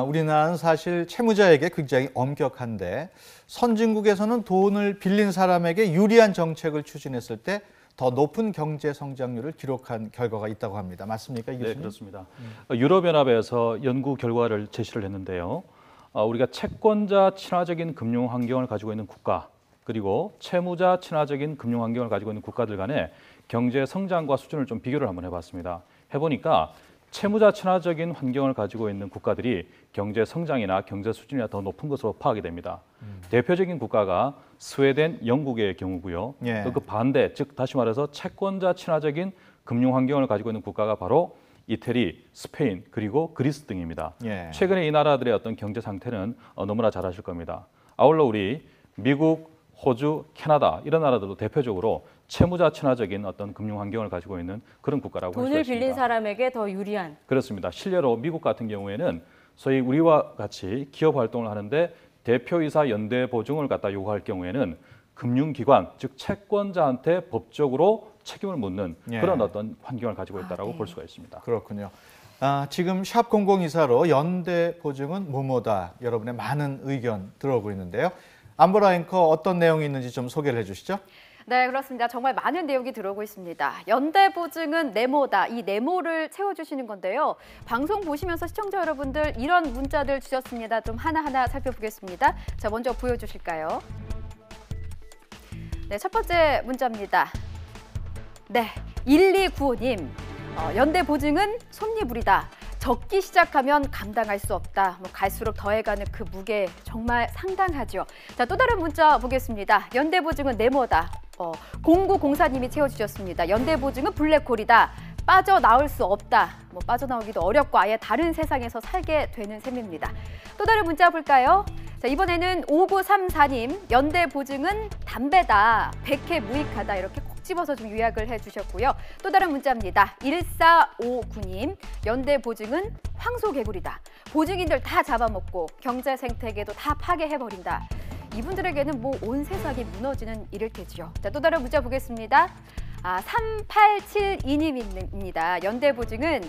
D: 우리나라는 사실 채무자에게 굉장히 엄격한데 선진국에서는 돈을 빌린 사람에게 유리한 정책을 추진했을 때 더 높은 경제 성장률을 기록한 결과가 있다고 합니다. 맞습니까, 이 교수님?
K: 네, 그렇습니다. 유럽연합에서 연구 결과를 제시를 했는데요. 우리가 채권자 친화적인 금융 환경을 가지고 있는 국가, 그리고 채무자 친화적인 금융 환경을 가지고 있는 국가들 간의 경제 성장과 수준을 좀 비교를 한번 해봤습니다. 해보니까 채무자 친화적인 환경을 가지고 있는 국가들이 경제 성장이나 경제 수준이 더 높은 것으로 파악이 됩니다. 대표적인 국가가 스웨덴, 영국의 경우고요.
D: 예.
K: 또 그 반대, 즉 다시 말해서 채권자 친화적인 금융 환경을 가지고 있는 국가가 바로 이태리, 스페인, 그리고 그리스 등입니다.
D: 예.
K: 최근에 이 나라들의 어떤 경제 상태는 너무나 잘 아실 겁니다. 아울러 우리 미국, 호주, 캐나다 이런 나라들도 대표적으로 채무자 친화적인 어떤 금융 환경을 가지고 있는 그런 국가라고 할 수
L: 돈을
K: 있습니다.
L: 빌린 사람에게 더 유리한.
K: 그렇습니다. 실례로 미국 같은 경우에는 소위 우리와 같이 기업 활동을 하는데 대표이사 연대 보증을 갖다 요구할 경우에는 금융기관, 즉 채권자한테 법적으로 책임을 묻는
D: 예.
K: 그런 어떤 환경을 가지고 있다고 볼 수가 있습니다.
D: 그렇군요. 지금 샵 0024로 연대 보증은 뭐뭐다 여러분의 많은 의견 들어오고 있는데요. 안보라 앵커 어떤 내용이 있는지 좀 소개를 해주시죠.
N: 네, 그렇습니다. 정말 많은 내용이 들어오고 있습니다. 연대 보증은 네모다. 이 네모를 채워주시는 건데요. 방송 보시면서 시청자 여러분들 이런 문자들 주셨습니다. 좀 하나하나 살펴보겠습니다. 자, 먼저 보여주실까요? 네, 첫 번째 문자입니다. 네, 1295님. 연대 보증은 솜니부리다. 적기 시작하면 감당할 수 없다. 갈수록 더해가는 그 무게 정말 상당하죠. 자, 또 다른 문자 보겠습니다. 연대 보증은 네모다. 0904님이 채워주셨습니다. 연대 보증은 블랙홀이다. 빠져나올 수 없다. 빠져나오기도 어렵고 아예 다른 세상에서 살게 되는 셈입니다. 또 다른 문자 볼까요? 자, 이번에는 5934님. 연대 보증은 담배다. 백해 무익하다. 이렇게 콕 집어서 좀 요약을 해주셨고요. 또 다른 문자입니다. 1459님. 연대 보증은 황소개구리다. 보증인들 다 잡아먹고 경제 생태계도 다 파괴해버린다. 이분들에게는 온 세상이 무너지는 일일 테지요. 자, 또 다른 문자 보겠습니다. 3872님입니다. 연대 보증은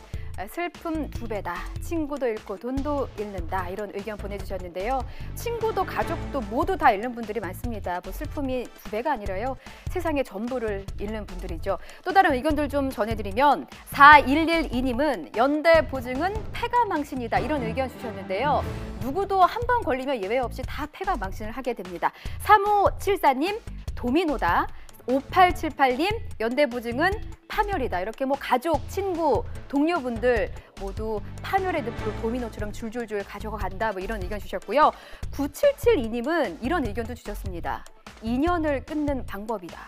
N: 슬픔 2배다. 친구도 잃고 돈도 잃는다. 이런 의견 보내주셨는데요. 친구도 가족도 모두 다 잃는 분들이 많습니다. 슬픔이 2배가 아니라요. 세상의 전부를 잃는 분들이죠. 또 다른 의견들 좀 전해드리면 4112님은 연대 보증은 패가망신이다. 이런 의견 주셨는데요. 누구도 한 번 걸리면 예외 없이 다 패가망신을 하게 됩니다. 3574님 도미노다. 5878님 연대보증은 파멸이다. 이렇게 가족, 친구, 동료분들 모두 파멸의 늪으로 도미노처럼 줄줄줄 가져가 간다. 이런 의견 주셨고요. 9772님은 이런 의견도 주셨습니다. 인연을 끊는 방법이다.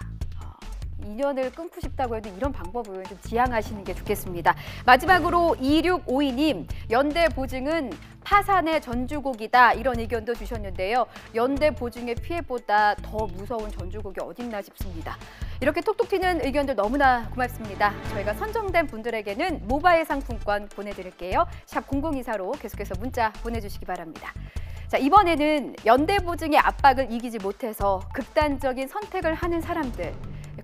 N: 인연을 끊고 싶다고 해도 이런 방법을 좀 지향하시는 게 좋겠습니다. 마지막으로 2652님, 연대보증은 파산의 전주곡이다. 이런 의견도 주셨는데요. 연대보증의 피해보다 더 무서운 전주곡이 어딨나 싶습니다. 이렇게 톡톡 튀는 의견들 너무나 고맙습니다. 저희가 선정된 분들에게는 모바일 상품권 보내드릴게요. 샵 0024로 계속해서 문자 보내주시기 바랍니다. 자, 이번에는 연대보증의 압박을 이기지 못해서 극단적인 선택을 하는 사람들,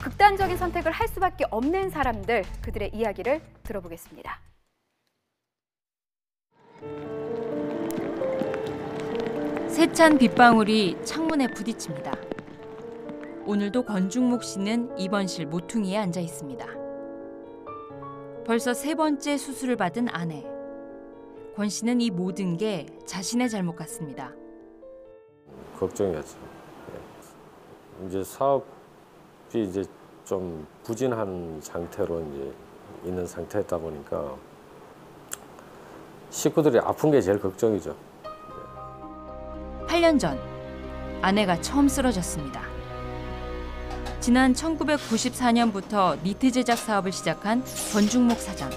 N: 극단적인 선택을 할 수밖에 없는 사람들, 그들의 이야기를 들어보겠습니다.
E: 세찬 빗방울이 창문에 부딪힙니다. 오늘도 권중목 씨는 입원실 모퉁이에 앉아 있습니다. 벌써 3번째 수술을 받은 아내. 권 씨는 이 모든 게 자신의 잘못 같습니다.
A: 걱정이었죠. 이제 사업이 이제 좀 부진한 상태로 이제 있는 상태였다 보니까 식구들이 아픈 게 제일 걱정이죠.
E: 8년 전 아내가 처음 쓰러졌습니다. 지난 1994년부터 니트 제작 사업을 시작한 권중목 사장.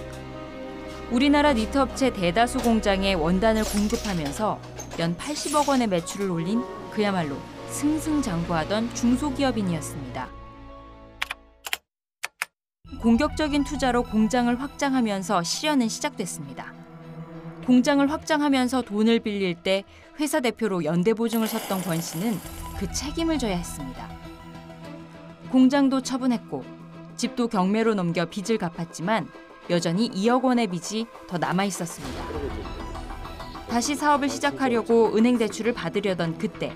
E: 우리나라 니트 업체 대다수 공장에 원단을 공급하면서 연 80억 원의 매출을 올린 그야말로 승승장구하던 중소기업인이었습니다. 공격적인 투자로 공장을 확장하면서 시련은 시작됐습니다. 공장을 확장하면서 돈을 빌릴 때 회사 대표로 연대보증을 섰던 권 씨는 그 책임을 져야 했습니다. 공장도 처분했고 집도 경매로 넘겨 빚을 갚았지만 여전히 2억 원의 빚이 더 남아 있었습니다. 다시 사업을 시작하려고 은행 대출을 받으려던 그때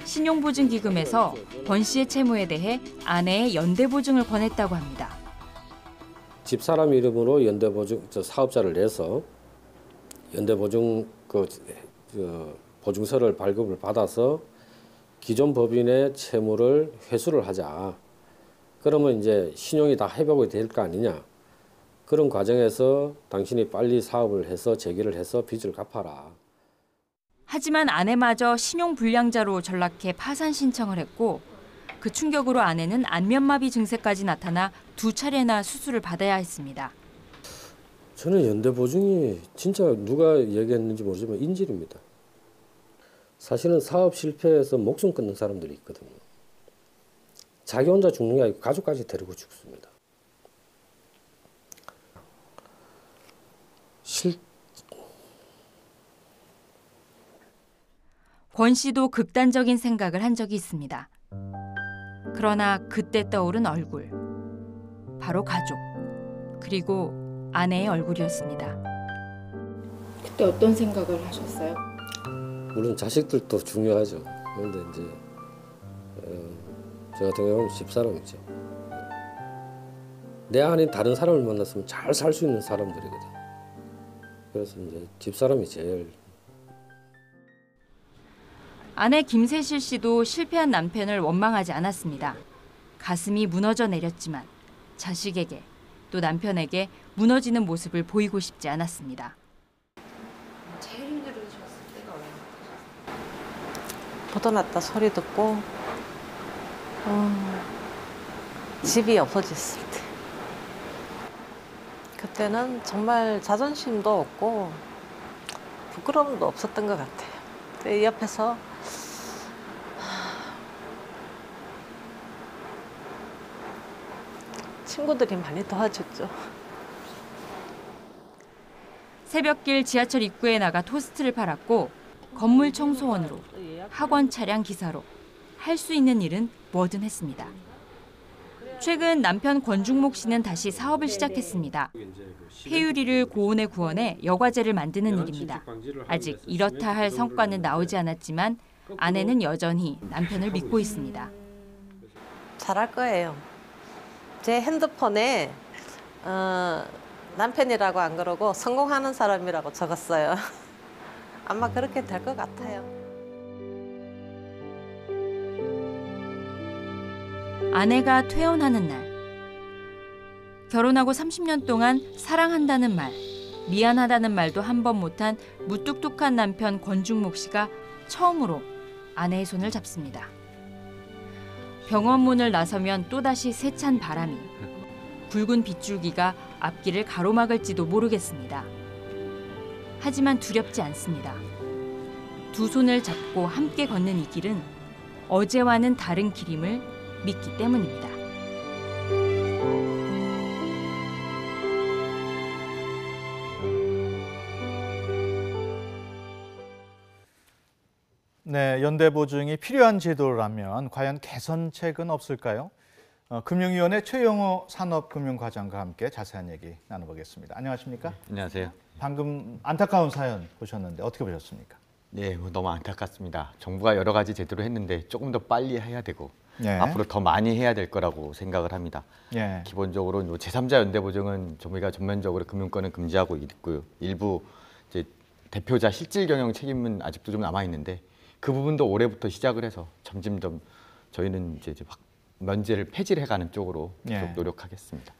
E: 신용보증기금에서 권 씨의 채무에 대해 아내의 연대보증을 권했다고 합니다.
A: 집사람 이름으로 연대보증 사업자를 내서 연대보증 보증서를 발급을 받아서 기존 법인의 채무를 회수를 하자. 그러면 이제 신용이 다 회복이 될 거 아니냐. 그런 과정에서 당신이 빨리 사업을 해서 재기를 해서 빚을 갚아라.
E: 하지만 아내마저 신용불량자로 전락해 파산 신청을 했고 그 충격으로 아내는 안면마비 증세까지 나타나 2차례나 수술을 받아야 했습니다.
A: 저는 연대보증이 진짜 누가 얘기했는지 모르지만 인질입니다. 사실은 사업 실패해서 목숨 끊는 사람들이 있거든요. 자기 혼자 죽는 게 아니고 가족까지 데리고 죽습니다.
E: 권 씨도 극단적인 생각을 한 적이 있습니다. 그러나 그때 떠오른 얼굴, 바로 가족, 그리고 아내의 얼굴이었습니다.
T: 그때 어떤 생각을 하셨어요?
A: 물론 자식들도 중요하죠. 그런데 이제 저 같은 경우는 집사람이죠. 내 아닌 다른 사람을 만났으면 잘 살 수 있는 사람들이거든. 그래서 이제 집사람이 제일.
E: 아내 김세실 씨도 실패한 남편을 원망하지 않았습니다. 가슴이 무너져 내렸지만 자식에게 또 남편에게 무너지는 모습을 보이고 싶지 않았습니다.
B: 제일 힘들으셨을 때가 언제셨어요? 보도났다 소리 듣고 집이 없어졌을 때. 그때는 정말 자존심도 없고 부끄러움도 없었던 것 같아요. 그 옆에서 친구들이 많이 도와줬죠.
E: 새벽길 지하철 입구에 나가 토스트를 팔았고 건물 청소원으로 학원 차량 기사로 할 수 있는 일은 뭐든 했습니다. 최근 남편 권중목 씨는 다시 사업을 시작했습니다. 폐유리를 고온에 구워내 여과제를 만드는 일입니다. 아직 이렇다 할 성과는 나오지 않았지만 아내는 여전히 남편을 믿고 있습니다.
B: 잘할 거예요. 제 핸드폰에 남편이라고 안 그러고 성공하는 사람이라고 적었어요. 아마 그렇게 될 것 같아요.
E: 아내가 퇴원하는 날. 결혼하고 30년 동안 사랑한다는 말, 미안하다는 말도 한 번 못한 무뚝뚝한 남편 권중목 씨가 처음으로 아내의 손을 잡습니다. 병원 문을 나서면 또다시 세찬 바람이, 붉은 빗줄기가 앞길을 가로막을지도 모르겠습니다. 하지만 두렵지 않습니다. 두 손을 잡고 함께 걷는 이 길은 어제와는 다른 길임을 믿기 때문입니다.
D: 네, 연대보증이 필요한 제도라면 과연 개선책은 없을까요? 금융위원회 최영호 산업금융과장과 함께 자세한 얘기 나눠보겠습니다. 안녕하십니까?
F: 안녕하세요.
D: 방금 안타까운 사연 보셨는데 어떻게 보셨습니까?
F: 네, 너무 안타깝습니다. 정부가 여러 가지 제도를 했는데 조금 더 빨리 해야 되고
D: 네.
F: 앞으로 더 많이 해야 될 거라고 생각을 합니다.
D: 네.
F: 기본적으로 제3자 연대보증은 정부가 전면적으로 금융권을 금지하고 있고요. 일부 이제 대표자 실질 경영 책임은 아직도 좀 남아 있는데 그 부분도 올해부터 시작을 해서 점점 저희는 이제 면제를 폐지를 해가는 쪽으로 계속 노력하겠습니다.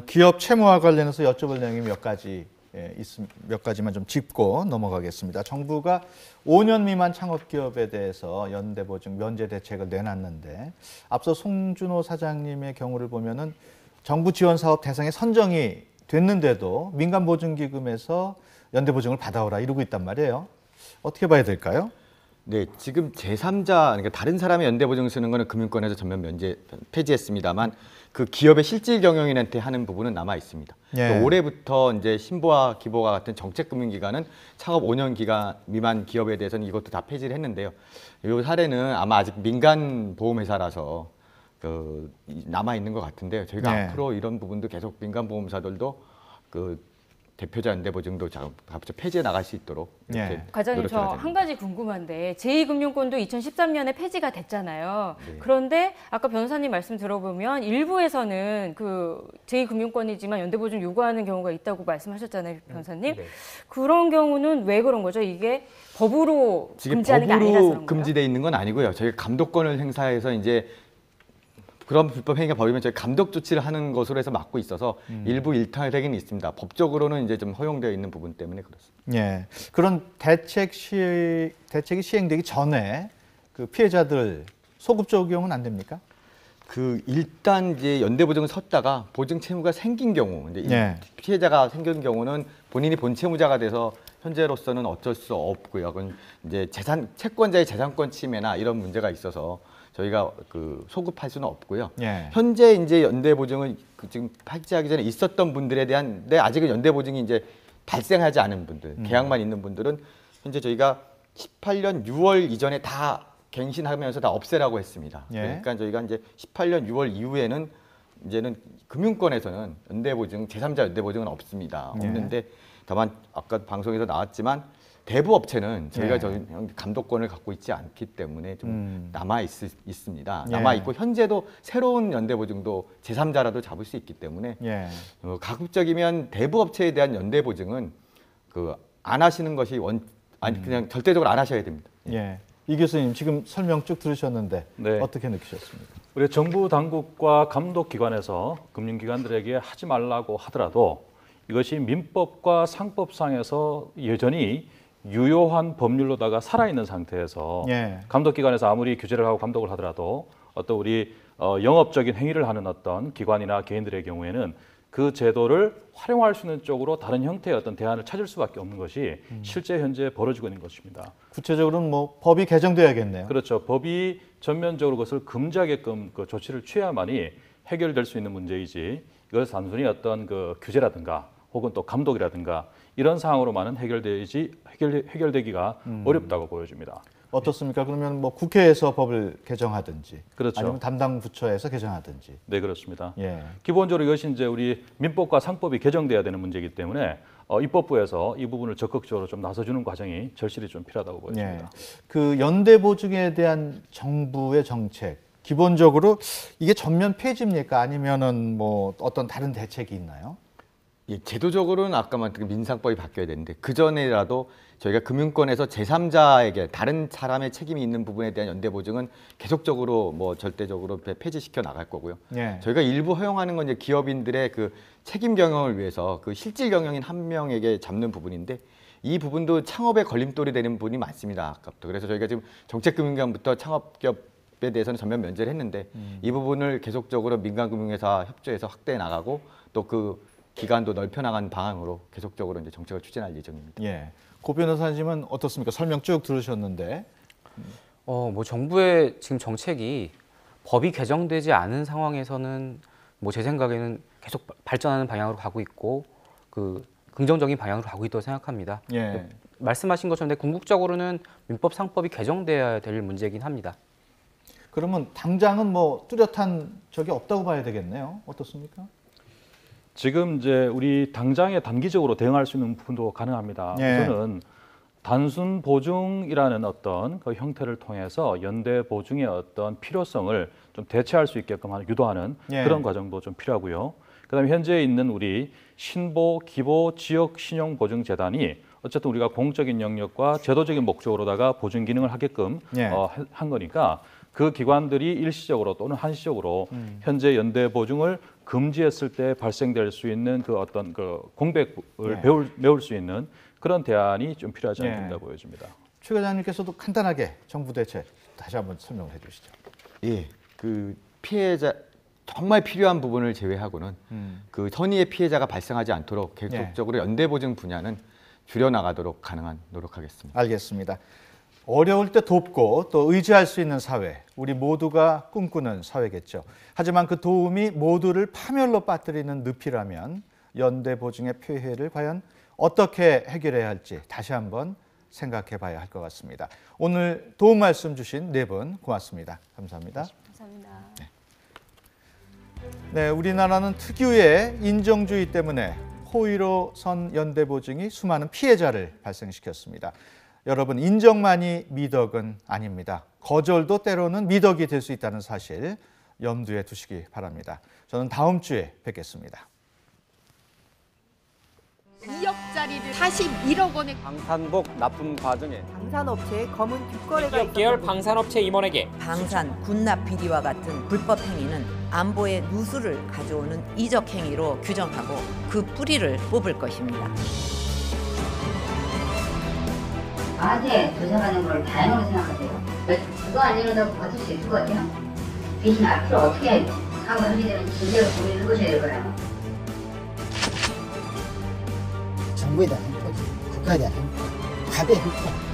D: 기업 채무와 관련해서 여쭤볼 내용이 몇 가지만 좀 짚고 넘어가겠습니다. 정부가 5년 미만 창업기업에 대해서 연대보증 면제 대책을 내놨는데 앞서 송준호 사장님의 경우를 보면은 정부 지원 사업 대상에 선정이 됐는데도 민간보증기금에서 연대보증을 받아오라 이러고 있단 말이에요. 어떻게 봐야 될까요?
F: 네, 지금 제3자, 그러니까 다른 사람의 연대보증 쓰는 거는 금융권에서 전면 면제 폐지했습니다만 그 기업의 실질 경영인한테 하는 부분은 남아 있습니다.
D: 예.
F: 올해부터 이제 신보와 기보와 같은 정책금융기관은 창업 5년 기간 미만 기업에 대해서는 이것도 다 폐지를 했는데요. 이 사례는 아마 아직 민간 보험회사라서 남아 있는 것 같은데요. 저희가
D: 네.
F: 앞으로 이런 부분도 계속 민간보험사들도 대표자 연대보증도 가급적 폐지해 나갈 수 있도록 이렇게
L: 과장님, 저 한 가지 궁금한데 제2금융권도 2013년에 폐지가 됐잖아요. 네. 그런데 아까 변호사님 말씀 들어보면 일부에서는 그 제2금융권이지만 연대보증 요구하는 경우가 있다고 말씀하셨잖아요, 변호사님. 네. 그런 경우는 왜 그런 거죠? 이게 법으로 금지하는 게 아니라서 그런 거예요?
F: 금지돼 있는 건 아니고요. 저희가 감독권을 행사해서 이제 그런 불법 행위가 벌이면 저희 감독 조치를 하는 것으로 해서 막고 있어서 일부 일탈되긴 있습니다. 법적으로는 이제 좀 허용되어 있는 부분 때문에 그렇습니다.
D: 예. 그런 대책이 시행되기 전에 그 피해자들 소급 적용은 안 됩니까?
F: 일단 이제 연대보증을 섰다가 보증 채무가 생긴 경우, 이제 피해자가 생긴 경우는 본인이 본 채무자가 돼서 현재로서는 어쩔 수 없고요. 그건 이제 채권자의 재산권 침해나 이런 문제가 있어서 저희가 소급할 수는 없고요. 현재 이제 연대보증을 지금 폐지하기 전에 있었던 분들에 대한, 아직은 연대보증이 이제 발생하지 않은 분들, 계약만 있는 분들은 현재 저희가 18년 6월 이전에 다 갱신하면서 다 없애라고 했습니다. 그러니까 저희가 이제 18년 6월 이후에는 이제는 금융권에서는 연대보증, 제3자 연대보증은 없습니다. 없는데 다만 아까 방송에서 나왔지만 대부 업체는 저희가 감독권을 갖고 있지 않기 때문에 좀 남아 있습니다. 남아 있고 현재도 새로운 연대보증도 제3자라도 잡을 수 있기 때문에 가급적이면 대부 업체에 대한 연대보증은 안 하시는 것이 그냥 절대적으로 안 하셔야 됩니다.
D: 이 교수님 지금 설명 쭉 들으셨는데 어떻게 느끼셨습니까?
K: 우리 정부 당국과 감독기관에서 금융기관들에게 하지 말라고 하더라도 이것이 민법과 상법상에서 여전히 유효한 법률로다가 살아있는 상태에서 감독기관에서 아무리 규제를 하고 감독을 하더라도 어떤 우리 영업적인 행위를 하는 어떤 기관이나 개인들의 경우에는 그 제도를 활용할 수 있는 쪽으로 다른 형태의 어떤 대안을 찾을 수밖에 없는 것이 실제 현재 벌어지고 있는 것입니다.
D: 구체적으로는 뭐 법이 개정돼야겠네요.
K: 그렇죠. 법이 전면적으로 그것을 금지하게끔 그 조치를 취해야만이 해결될 수 있는 문제이지 이것은 단순히 어떤 규제라든가 혹은 또 감독이라든가 이런 상황으로만은 해결되기가 어렵다고 보여집니다.
D: 어떻습니까? 그러면 뭐 국회에서 법을 개정하든지,
K: 그렇죠.
D: 아니면 담당 부처에서 개정하든지.
K: 네, 그렇습니다. 기본적으로 이것이 이제 우리 민법과 상법이 개정돼야 되는 문제이기 때문에 입법부에서 이 부분을 적극적으로 좀 나서주는 과정이 절실히 좀 필요하다고 보여집니다.
D: 그 연대보증에 대한 정부의 정책, 기본적으로 이게 전면 폐지입니까? 아니면은 뭐 어떤 다른 대책이 있나요?
F: 제도적으로는 아까 말한 민상법이 바뀌어야 되는데 그 전에라도 저희가 금융권에서 제3자에게 다른 사람의 책임이 있는 부분에 대한 연대보증은 계속적으로 뭐 절대적으로 폐지시켜 나갈 거고요. 저희가 일부 허용하는 건 이제 기업인들의 그 책임 경영을 위해서 그 실질 경영인 한 명에게 잡는 부분인데 이 부분도 창업에 걸림돌이 되는 부분이 많습니다. 아까부터. 그래서 저희가 지금 정책금융기관부터 창업기업에 대해서는 전면 면제를 했는데 이 부분을 계속적으로 민간금융회사 협조해서 확대해 나가고 또 그 기간도 넓혀 나간 방향으로 계속적으로 이제 정책을 추진할 예정입니다.
D: 고 변호사님은 어떻습니까? 설명 쭉 들으셨는데.
J: 뭐 정부의 지금 정책이 법이 개정되지 않은 상황에서는 뭐 제 생각에는 계속 발전하는 방향으로 가고 있고 긍정적인 방향으로 가고 있다고 생각합니다. 말씀하신 것처럼 궁극적으로는 민법 상법이 개정돼야 될 문제이긴 합니다.
D: 그러면 당장은 뭐 뚜렷한 적이 없다고 봐야 되겠네요. 어떻습니까?
K: 지금 이제 우리 당장에 단기적으로 대응할 수 있는 부분도 가능합니다. 우선은 단순 보증이라는 어떤 그 형태를 통해서 연대 보증의 어떤 필요성을 좀 대체할 수 있게끔 유도하는 그런 과정도 좀 필요하고요. 그다음에 현재 있는 우리 신보 기보 지역 신용 보증 재단이 어쨌든 우리가 공적인 영역과 제도적인 목적으로다가 보증 기능을 하게끔 한 거니까 그 기관들이 일시적으로 또는 한시적으로 현재 연대 보증을 금지했을 때 발생될 수 있는 그 어떤 그 공백을 메울 수 있는 그런 대안이 좀 필요하지 않겠나 보여집니다.
D: 최 과장님께서도 간단하게 정부 대책 다시 한번 설명을 해주시죠.
F: 그 피해자 정말 필요한 부분을 제외하고는 그 선의의 피해자가 발생하지 않도록 계속적으로 연대 보증 분야는 줄여나가도록 가능한 노력하겠습니다.
D: 알겠습니다. 어려울 때 돕고 또 의지할 수 있는 사회, 우리 모두가 꿈꾸는 사회겠죠. 하지만 그 도움이 모두를 파멸로 빠뜨리는 늪이라면 연대보증의 폐해를 과연 어떻게 해결해야 할지 다시 한번 생각해 봐야 할 것 같습니다. 오늘 도움 말씀 주신 네 분 고맙습니다. 감사합니다.
L: 감사합니다.
D: 네, 우리나라는 특유의 인정주의 때문에 호의로 선 연대보증이 수많은 피해자를 발생시켰습니다. 여러분, 인정만이 미덕은 아닙니다. 거절도 때로는 미덕이 될 수 있다는 사실 염두에 두시기 바랍니다. 저는 다음 주에 뵙겠습니다.
C: 2억짜리를 41억 원에
G: 방산복 납품 과정에
I: 방산업체의 검은 뒷거래가
G: 기업 계열 방산업체 임원에게
X: 방산, 군납 비리와 같은 불법 행위는 안보의 누수를 가져오는 이적 행위로 규정하고 그 뿌리를 뽑을 것입니다.
W: 과거에 조사받는 걸 다양하게 생각하세요. 그거 안 이런다고 버틸 수 있을 것 같아요. 대신 앞으로 어떻게 사고 현재되는지 제대로 고민을 해보셔야 될 거라요.
Y: 정부에 대한 행포지, 국가에 대한 행포, 가벼의 행포.